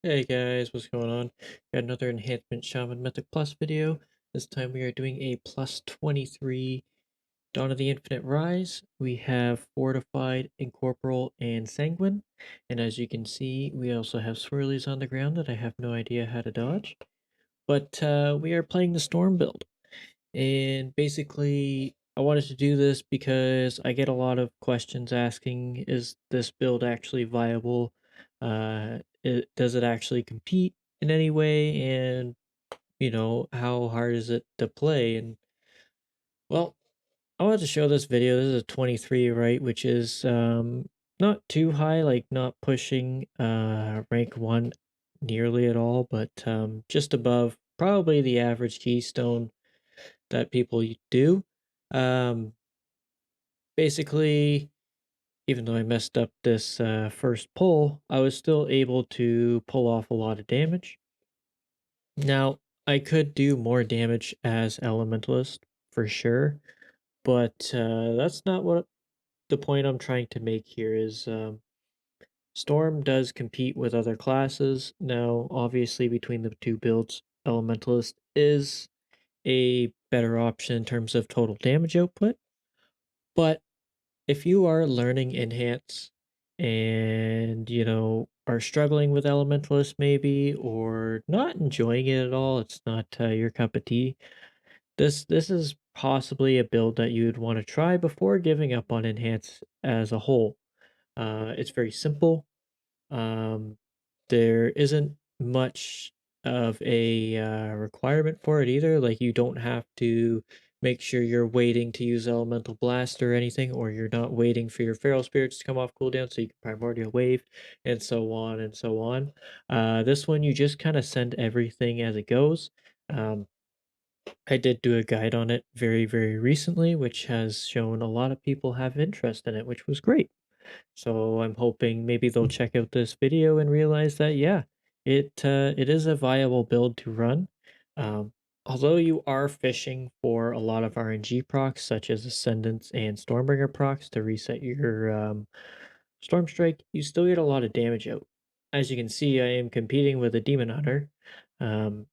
Hey guys, what's going on? Got another Enhancement Shaman Mythic Plus video. This time we are doing a plus 23 Dawn of the Infinite Rise. We have Fortified, Incorporeal, and Sanguine. And as you can see, we also have swirlies on the ground that I have no idea how to dodge. But we are playing the Storm build. And basically, I wanted to do this because I get a lot of questions asking, is this build actually viable? Does it actually compete in any way? And, how hard is it to play? And, well, I wanted to show this video. This is a 23, right? Which is not too high, like not pushing rank 1 nearly at all, but just above probably the average keystone that people do. Um, Basically, even though I messed up this first pull, I was still able to pull off a lot of damage. Now, I could do more damage as Elementalist for sure, but that's not what the point I'm trying to make here is. Storm does compete with other classes. Now, obviously, between the two builds, Elementalist is a better option in terms of total damage output, but if you are learning Enhance and, are struggling with Elementalist maybe, or not enjoying it at all, it's not your cup of tea, this is possibly a build that you would want to try before giving up on Enhance as a whole. It's very simple. Um, there isn't much of a requirement for it either. Like you don't have to make sure you're waiting to use Elemental Blast or anything, or you're not waiting for your Feral Spirits to come off cooldown so you can Primordial Wave, and so on and so on. This one you just kind of send everything as it goes. Um, I did do a guide on it very, very recently, which has shown a lot of people have interest in it, which was great. So I'm hoping maybe they'll check out this video and realize that yeah, it is a viable build to run. Um, Although you are fishing for a lot of RNG procs such as Ascendance and Stormbringer procs to reset your Storm Strike, you still get a lot of damage out. As you can see, I am competing with a Demon Hunter. Um,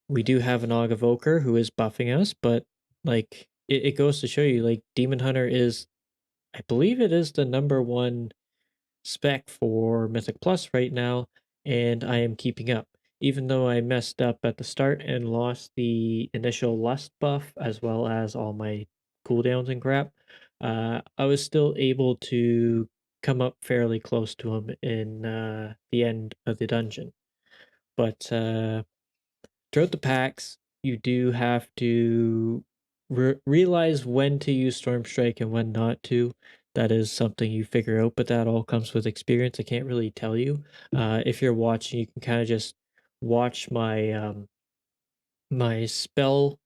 we do have an Og Evoker who is buffing us, but like it goes to show you, like Demon Hunter is, I believe it is the number one spec for Mythic Plus right now, and I am keeping up. Even though I messed up at the start and lost the initial Lust buff as well as all my cooldowns and crap, I was still able to come up fairly close to him in the end of the dungeon. But throughout the packs, you do have to realize when to use Storm Strike and when not to. That is something you figure out, but that all comes with experience. I can't really tell you. If you're watching, you can kind of just watch my spell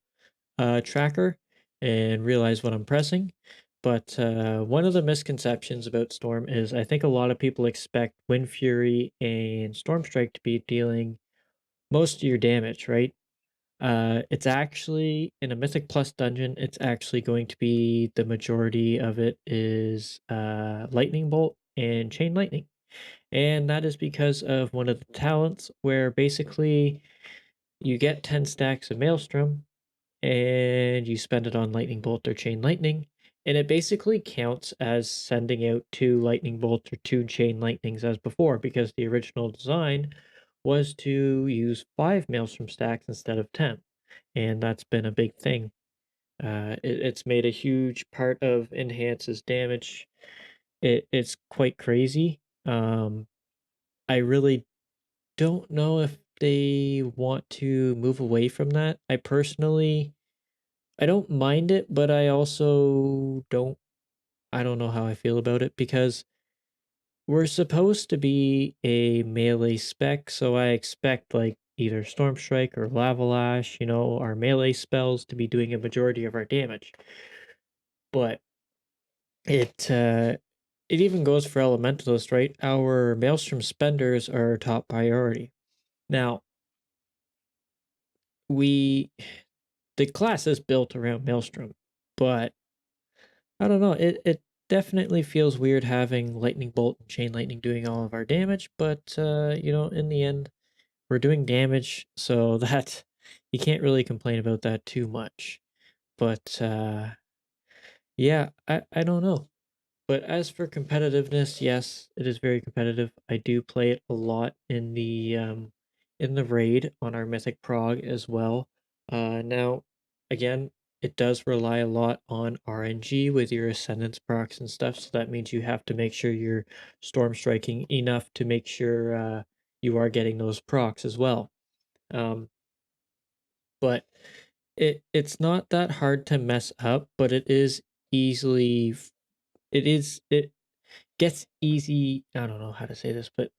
tracker and realize when I'm pressing. But one of the misconceptions about Storm is I think a lot of people expect Wind Fury and Storm Strike to be dealing most of your damage, right? It's actually in a Mythic Plus dungeon, it's actually going to be the majority of it is Lightning Bolt and Chain Lightning. And that is because of one of the talents where basically you get 10 stacks of Maelstrom and you spend it on Lightning Bolt or Chain Lightning. And it basically counts as sending out 2 Lightning Bolts or 2 Chain Lightnings as before, because the original design was to use 5 Maelstrom stacks instead of 10. And that's been a big thing. It's made a huge part of Enhance's damage. It's quite crazy. I really don't know if they want to move away from that. I don't mind it, but I don't know how I feel about it because we're supposed to be a melee spec, so I expect like either Storm Strike or Lava Lash, our melee spells to be doing a majority of our damage. But it even goes for Elementalist, right? Our Maelstrom spenders are top priority. Now, we the class is built around Maelstrom, but I don't know. It definitely feels weird having lightning bolt and chain lightning doing all of our damage, but you know, in the end, we're doing damage, so that you can't really complain about that too much. But yeah, I don't know. But as for competitiveness, yes, it is very competitive. I do play it a lot in the raid on our Mythic Prog as well. Now again, it does rely a lot on RNG with your Ascendance procs and stuff, so that means you have to make sure you're storm striking enough to make sure you are getting those procs as well. Um, but it's not that hard to mess up, but it is easily it gets easy. I don't know how to say this, but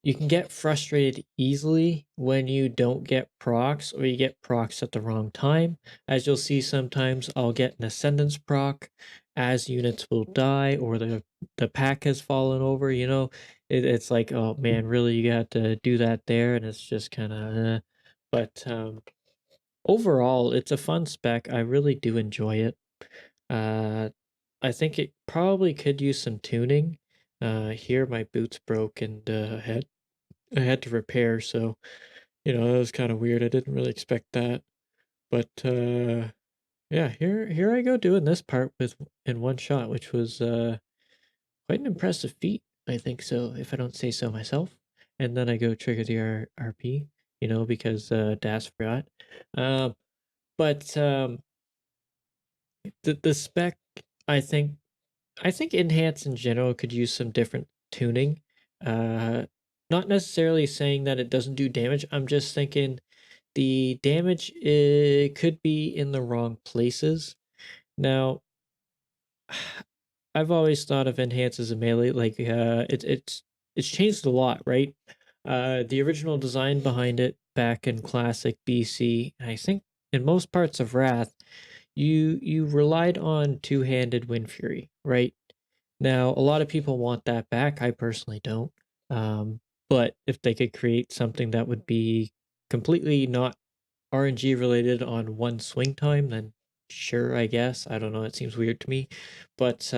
you can get frustrated easily when you don't get procs or you get procs at the wrong time. As you'll see, sometimes I'll get an Ascendance proc as units will die or the pack has fallen over, you know. It's like, oh man, really you got to do that there, and it's just kind of but overall it's a fun spec. I really do enjoy it. uh I think it probably could use some tuning. Here my boots broke and I had to repair, so you know, that was kind of weird. I didn't really expect that. But yeah, here I go doing this part with in one shot, which was quite an impressive feat, I think so, if I don't say so myself. And then I go trigger the RP, you know, because Das forgot. Um but the spec, I think I think Enhance in general could use some different tuning. Uh, Not necessarily saying that it doesn't do damage. I'm just thinking the damage could be in the wrong places. Now, I've always thought of Enhance as a melee. Like, it's changed a lot, right? The original design behind it back in Classic BC, and I think in most parts of Wrath, you relied on two-handed Wind Fury, right? Now, a lot of people want that back. I personally don't. Um, but if they could create something that would be completely not RNG related on one swing time, then sure, I guess. I don't know. It seems weird to me, but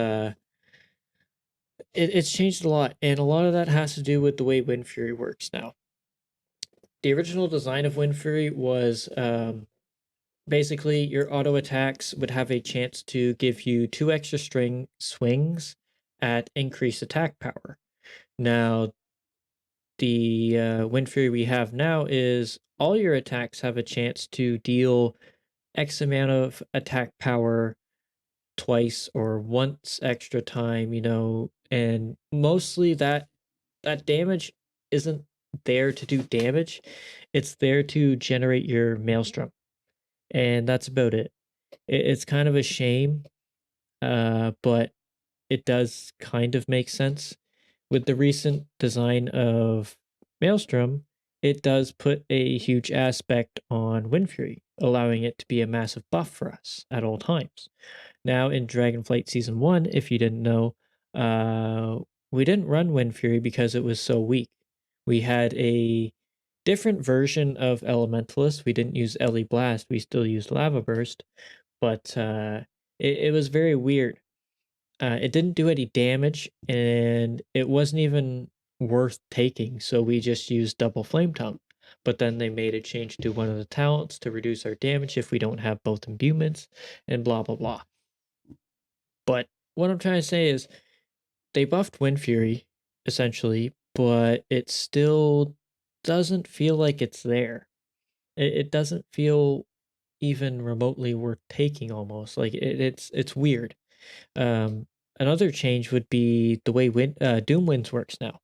it's changed a lot, and a lot of that has to do with the way Wind Fury works now. The original design of Wind Fury was basically your auto attacks would have a chance to give you 2 extra string swings at increased attack power. Now, the Wind Fury we have now is all your attacks have a chance to deal X amount of attack power twice or once extra time, you know, and mostly that damage isn't there to do damage. It's there to generate your maelstrom, and that's about it. It's kind of a shame, but it does kind of make sense. With the recent design of Maelstrom, it does put a huge aspect on Wind Fury, allowing it to be a massive buff for us at all times. Now, in Dragonflight Season 1, if you didn't know, uh, we didn't run Wind Fury because it was so weak. We had a different version of Elementalist. We didn't use Ellie Blast, we still used Lava Burst, but it was very weird. It didn't do any damage, and it wasn't even worth taking, so we just used double flame tongue. But then they made a change to one of the talents to reduce our damage if we don't have both imbuements, and blah blah blah. But what I'm trying to say is they buffed Wind Fury, essentially, but it still doesn't feel like it's there. It doesn't feel even remotely worth taking almost. Like it's weird. Um, Another change would be the way Doom Winds works now.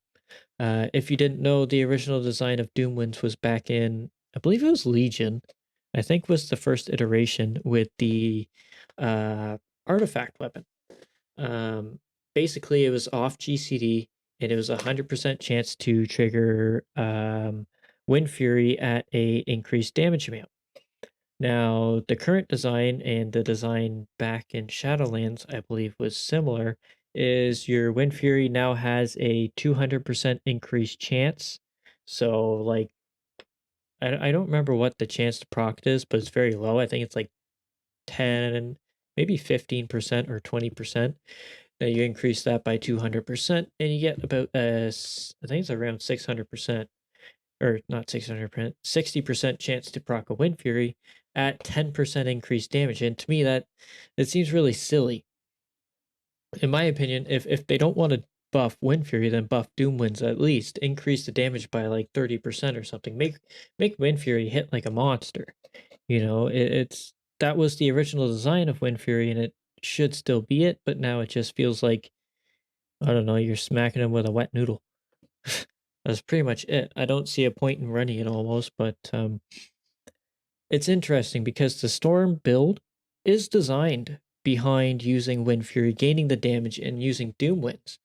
If you didn't know, the original design of Doom Winds was back in, I believe it was Legion. I think was the first iteration with the uh, artifact weapon. Um, Basically, it was off GCD, and it was 100% chance to trigger Wind Fury at a increased damage amount. Now, the current design and the design back in Shadowlands, I believe, was similar. Is your Wind Fury now has a 200% increased chance. So, like, I don't remember what the chance to proc is, but it's very low. I think it's like 10, maybe 15% or 20%. Now you increase that by 200%, and you get about I think it's around 600%, or not 600%, 60% chance to proc a Wind Fury at 10% increased damage. And to me, that it seems really silly. In my opinion, if they don't want to buff Wind Fury, then buff Doom Winds at least. Increase the damage by like 30% or something. Make Wind Fury hit like a monster. You know, it's that was the original design of Wind Fury, and it should still be it. But now it just feels like, I don't know, you're smacking him with a wet noodle. That's pretty much it. I don't see a point in running it almost, but it's interesting because the Storm build is designed behind using Wind Fury, gaining the damage, and using Doom Winds.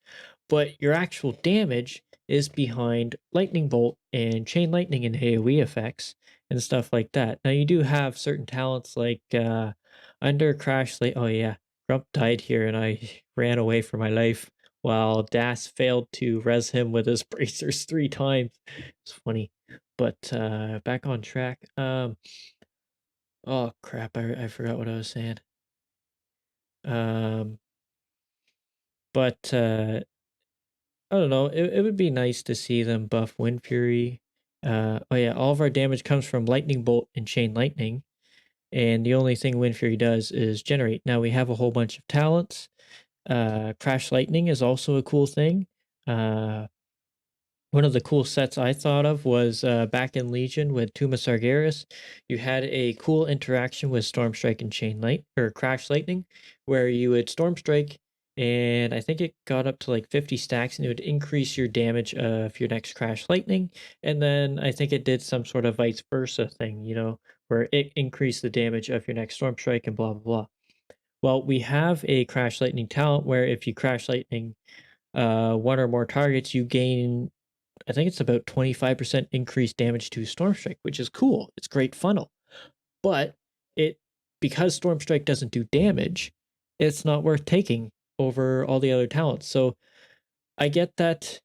But your actual damage is behind Lightning Bolt and Chain Lightning and AoE effects and stuff like that. Now, you do have certain talents like under Crash Light. Oh, yeah. Grump died here and I ran away for my life while Das failed to res him with his bracers 3 times. It's funny. But back on track. Oh crap, I forgot what I was saying. Um, but I don't know. It would be nice to see them buff Wind Fury. Oh yeah, all of our damage comes from Lightning Bolt and Chain Lightning, and the only thing Wind Fury does is generate. Now we have a whole bunch of talents. Crash Lightning is also a cool thing. Uh, One of the cool sets I thought of was back in Legion with Tuma Sargeras. You had a cool interaction with Storm Strike and Chain Light or Crash Lightning, where you would Storm Strike, and I think it got up to like 50 stacks, and it would increase your damage of your next Crash Lightning. And then I think it did some sort of vice versa thing, you know, where it increased the damage of your next Storm Strike and blah blah blah. Well, we have a Crash Lightning talent where if you Crash Lightning one or more targets, you gain, I think it's about 25% increased damage to Storm Strike, which is cool. It's great funnel. But it because Storm Strike doesn't do damage, it's not worth taking over all the other talents. So I get that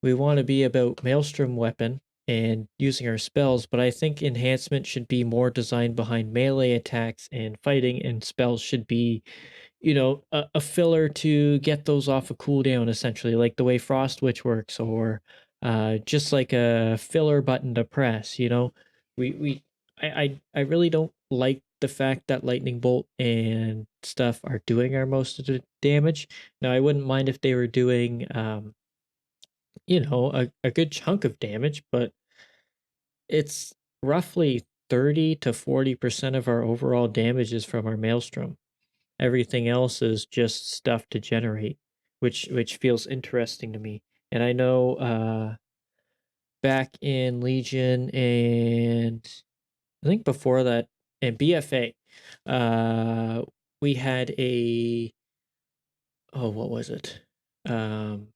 we want to be about Maelstrom weapon and using our spells, but I think enhancement should be more designed behind melee attacks and fighting, and spells should be, you know, a filler to get those off a cooldown, essentially, like the way Frost Witch works, or just like a filler button to press. You know, we I really don't like the fact that Lightning Bolt and stuff are doing our most of the damage. Now, I wouldn't mind if they were doing, you know, a good chunk of damage, but it's roughly 30 to 40% of our overall damage is from our Maelstrom. Everything else is just stuff to generate, which feels interesting to me. And I know back in Legion and I think before that in BFA, uh we had a, oh, what was it? Um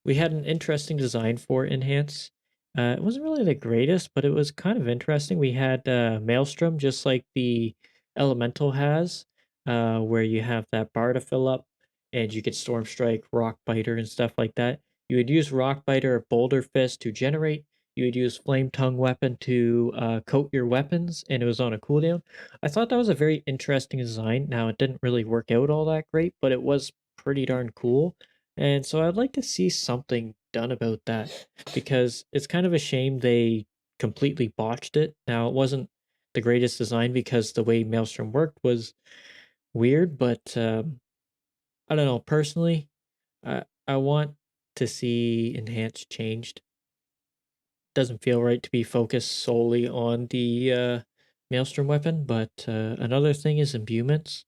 we had an interesting design for Enhance. It wasn't really the greatest, but it was kind of interesting. We had Maelstrom, just like the Elemental has, where you have that bar to fill up, and you get Storm Strike, Rock Biter, and stuff like that. You would use Rock Biter or Boulder Fist to generate. You would use Flame Tongue Weapon to coat your weapons, and it was on a cooldown. I thought that was a very interesting design. Now, it didn't really work out all that great, but it was pretty darn cool. And so I'd like to see something done about that because it's kind of a shame they completely botched it. Now, it wasn't the greatest design because the way Maelstrom worked was weird, but I don't know. Personally, I want to see Enhanced changed. Doesn't feel right to be focused solely on the Maelstrom weapon, but another thing is imbuements.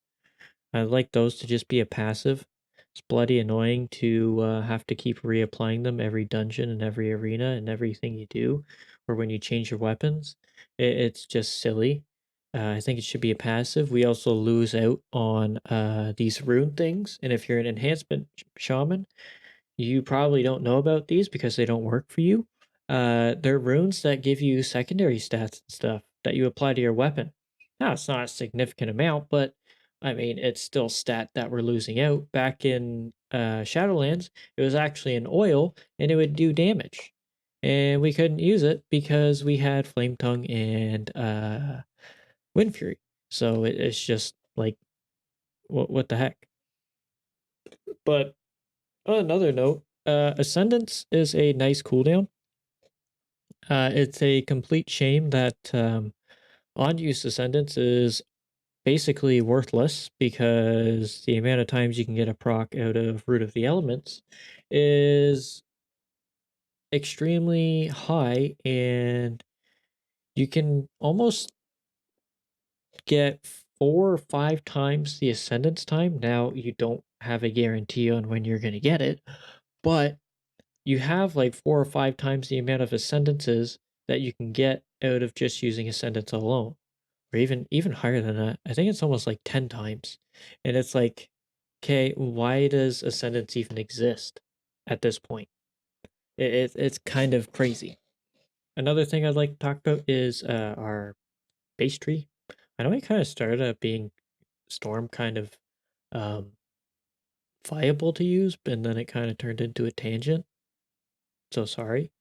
I'd like those to just be a passive. It's bloody annoying to have to keep reapplying them every dungeon and every arena and everything you do, or when you change your weapons. It's just silly. I think it should be a passive. We also lose out on these rune things, and if you're an enhancement shaman, you probably don't know about these because they don't work for you. They're runes that give you secondary stats and stuff that you apply to your weapon. Now, it's not a significant amount, but I mean, it's still stat that we're losing out. Back in Shadowlands, it was actually an oil and it would do damage. And we couldn't use it because we had Flame Tongue and Wind Fury. So it's just like, what the heck? But on another note, Ascendance is a nice cooldown. It's a complete shame that on use Ascendance is basically worthless because the amount of times you can get a proc out of Root of the Elements is extremely high, and you can almost get 4 or 5 times the Ascendance time. Now, you don't have a guarantee on when you're going to get it, but you have like 4 or 5 times the amount of Ascendances that you can get out of just using Ascendance alone, or even higher than that. I think it's almost like 10 times. And it's like, okay, why does Ascendance even exist at this point? It's kind of crazy. Another thing I'd like to talk about is our base tree. I know it kind of started out being Storm kind of um, viable to use, and then it kind of turned into a tangent. So sorry.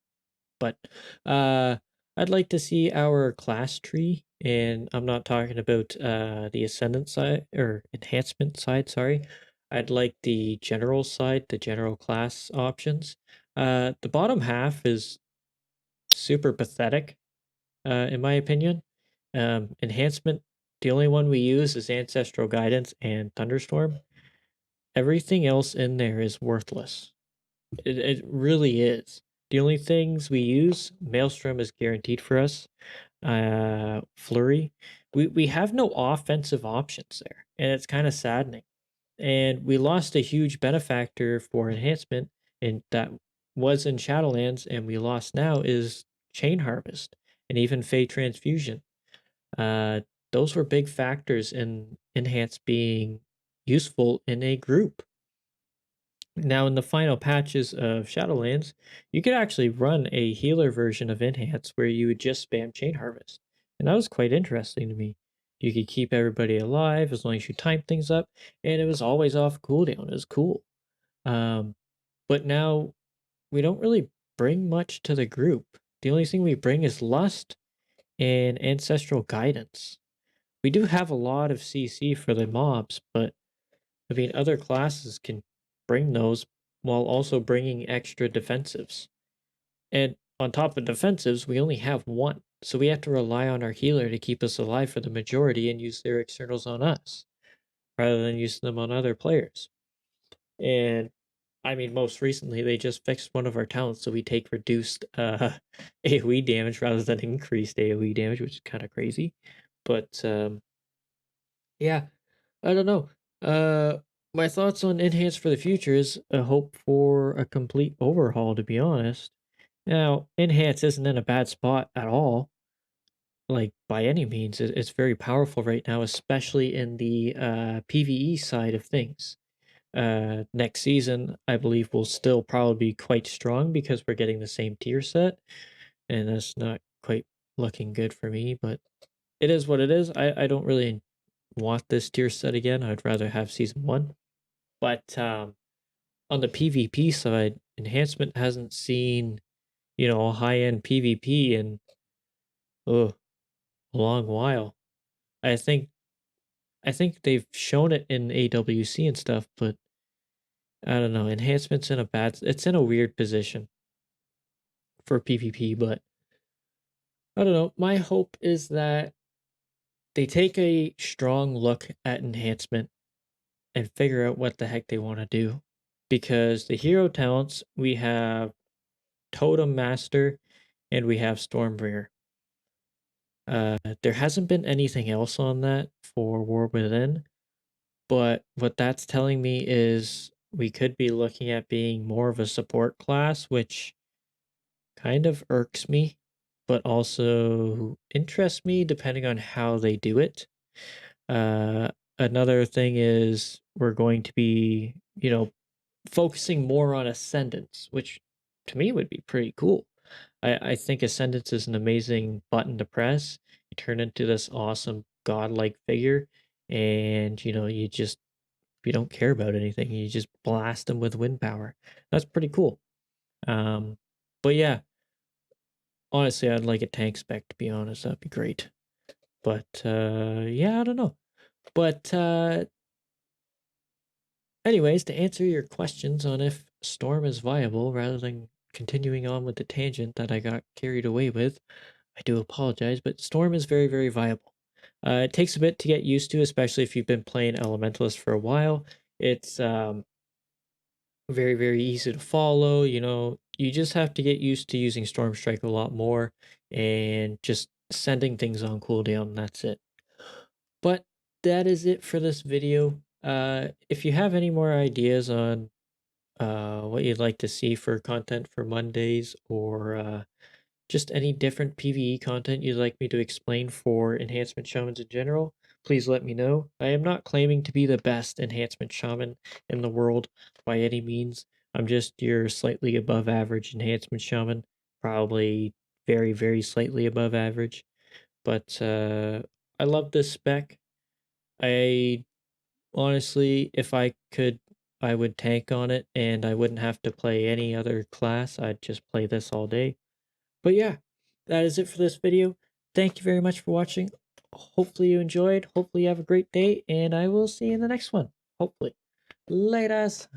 But uh, I'd like to see our class tree, and I'm not talking about the ascendant side or enhancement side, sorry. I'd like the general side, the general class options. The bottom half is super pathetic, in my opinion. Enhancement, the only one we use is Ancestral Guidance and Thunderstorm. Everything else in there is worthless. It really is. The only things we use, Maelstrom is guaranteed for us. Flurry. We have no offensive options there, and it's kind of saddening. And we lost a huge benefactor for enhancement, and that was in Shadowlands, and we lost now is Chain Harvest and even Fey Transfusion. Uh, those were big factors in Enhance being useful in a group. Now, in the final patches of Shadowlands, you could actually run a healer version of Enhance where you would just spam Chain Harvest. And that was quite interesting to me. You could keep everybody alive as long as you time things up, and it was always off cooldown. It was cool. Um, but now we don't really bring much to the group. The only thing we bring is Lust and Ancestral Guidance. We do have a lot of CC for the mobs, but I mean, other classes can bring those while also bringing extra defensives. And on top of defensives, we only have one. So we have to rely on our healer to keep us alive for the majority and use their externals on us rather than using them on other players. And I mean, most recently, they just fixed one of our talents so we take reduced AoE damage rather than increased AoE damage, which is kind of crazy. But yeah, I don't know. Uh, my thoughts on Enhance for the future is a hope for a complete overhaul, to be honest. Now, Enhance isn't in a bad spot at all, like by any means. It's very powerful right now, especially in the PvE side of things. Next season, I believe, will still probably be quite strong because we're getting the same tier set, and that's not quite looking good for me, but it is what it is. I don't really want this tier set again. I'd rather have season one. But on the PvP side, enhancement hasn't seen, a high end PvP in a long while. I think I think they've shown it in AWC and stuff, but I don't know. Enhancement's in a it's in a weird position for PvP, but I don't know. My hope is that they take a strong look at enhancement and figure out what the heck they want to do. Because the hero talents, we have Totem Master and we have Stormbringer. There hasn't been anything else on that for War Within, but what that's telling me is we could be looking at being more of a support class, which kind of irks me, but also interests me depending on how they do it. Uh, Another thing is we're going to be, focusing more on Ascendance, which to me would be pretty cool. I think Ascendance is an amazing button to press. You turn into this awesome godlike figure, and you don't care about anything. You just blast them with wind power. That's pretty cool. Um, but yeah, honestly, I'd like a tank spec to be honest. That'd be great. But yeah, I don't know. But Anyways, to answer your questions on if Storm is viable rather than continuing on with the tangent that I got carried away with, I do apologize, but Storm is very, very viable. It takes a bit to get used to, especially if you've been playing Elementalist for a while. It's very, very easy to follow. You just have to get used to using Storm Strike a lot more and just sending things on cooldown. That's it. But that is it for this video. If you have any more ideas on what you'd like to see for content for Mondays or just any different PvE content you'd like me to explain for Enhancement Shamans in general, please let me know. I am not claiming to be the best Enhancement Shaman in the world by any means. I'm just your slightly above average Enhancement Shaman, probably very, very slightly above average. But I love this spec. I honestly, if I could, I would tank on it and I wouldn't have to play any other class. I'd just play this all day. But yeah, that is it for this video. Thank you very much for watching. Hopefully you enjoyed. Hopefully you have a great day, and I will see you in the next one. Hopefully. Laters.